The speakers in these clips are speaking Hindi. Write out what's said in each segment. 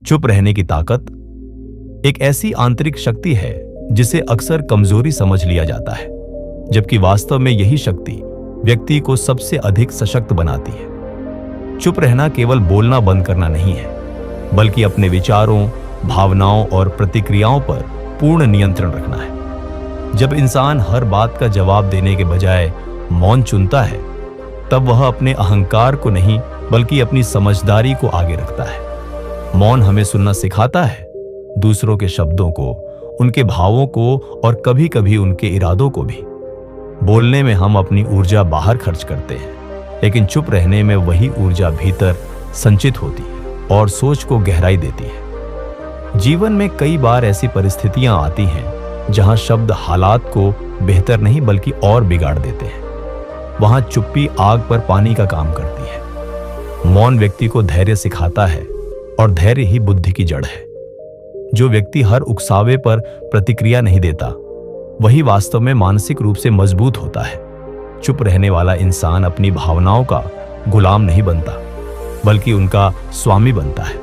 चुप रहने की ताकत एक ऐसी आंतरिक शक्ति है जिसे अक्सर कमजोरी समझ लिया जाता है, जबकि वास्तव में यही शक्ति व्यक्ति को सबसे अधिक सशक्त बनाती है। चुप रहना केवल बोलना बंद करना नहीं है, बल्कि अपने विचारों, भावनाओं और प्रतिक्रियाओं पर पूर्ण नियंत्रण रखना है। जब इंसान हर बात का जवाब देने के बजाय मौन चुनता है, तब वह अपने अहंकार को नहीं बल्कि अपनी समझदारी को आगे रखता है। मौन हमें सुनना सिखाता है, दूसरों के शब्दों को, उनके भावों को और कभी-कभी उनके इरादों को भी। बोलने में हम अपनी ऊर्जा बाहर खर्च करते हैं, लेकिन चुप रहने में वही ऊर्जा भीतर संचित होती है और सोच को गहराई देती है। जीवन में कई बार ऐसी परिस्थितियां आती हैं जहां शब्द हालात को बेहतर नहीं बल्कि और बिगाड़ देते हैं। वहां चुप्पी आग पर पानी का काम करती है। मौन व्यक्ति को धैर्य सिखाता है और धैर्य ही बुद्धि की जड़ है। जो व्यक्ति हर उकसावे पर प्रतिक्रिया नहीं देता, वही वास्तव में मानसिक रूप से मजबूत होता है। चुप रहने वाला इंसान अपनी भावनाओं का गुलाम नहीं बनता, बल्कि उनका स्वामी बनता है।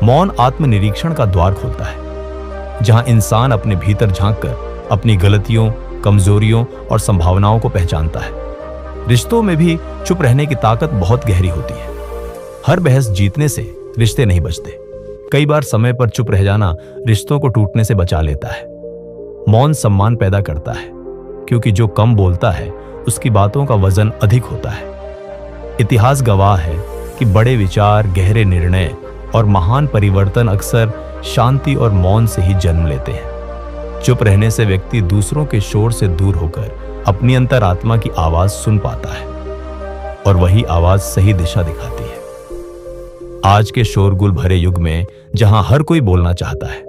मौन आत्मनिरीक्षण का द्वार खोलता है, जहां इंसान अपने भीतर झांककर अपनी गलतियों, कमजोरियों और संभावनाओं को पहचानता है। रिश्तों में भी चुप रहने की ताकत बहुत गहरी होती है। हर बहस जीतने से रिश्ते नहीं बचते। कई बार समय पर चुप रह जाना रिश्तों को टूटने से बचा लेता है। मौन सम्मान पैदा करता है, क्योंकि जो कम बोलता है उसकी बातों का वजन अधिक होता है। इतिहास गवाह है कि बड़े विचार, गहरे निर्णय और महान परिवर्तन अक्सर शांति और मौन से ही जन्म लेते हैं। चुप रहने से व्यक्ति दूसरों के शोर से दूर होकर अपनी अंतरात्मा की आवाज सुन पाता है, और वही आवाज सही दिशा दिखाती है। आज के शोरगुल भरे युग में जहां हर कोई बोलना चाहता है,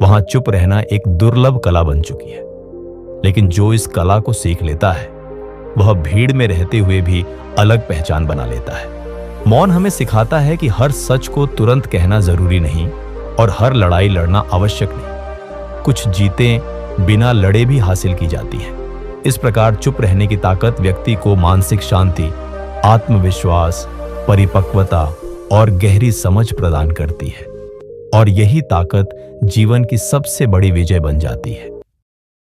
वहां चुप रहना एक दुर्लभ कला बन चुकी है। लेकिन जो इस कला को सीख लेता है, वह भीड़ में रहते हुए भी अलग पहचान बना लेता है। मौन हमें सिखाता है कि हर सच को तुरंत कहना जरूरी नहीं और हर लड़ाई लड़ना आवश्यक नहीं। कुछ जीतें बिना लड़े भी हासिल की जाती है। इस प्रकार चुप रहने की ताकत व्यक्ति को मानसिक शांति, आत्मविश्वास, परिपक्वता और गहरी समझ प्रदान करती है, और यही ताकत जीवन की सबसे बड़ी विजय बन जाती है।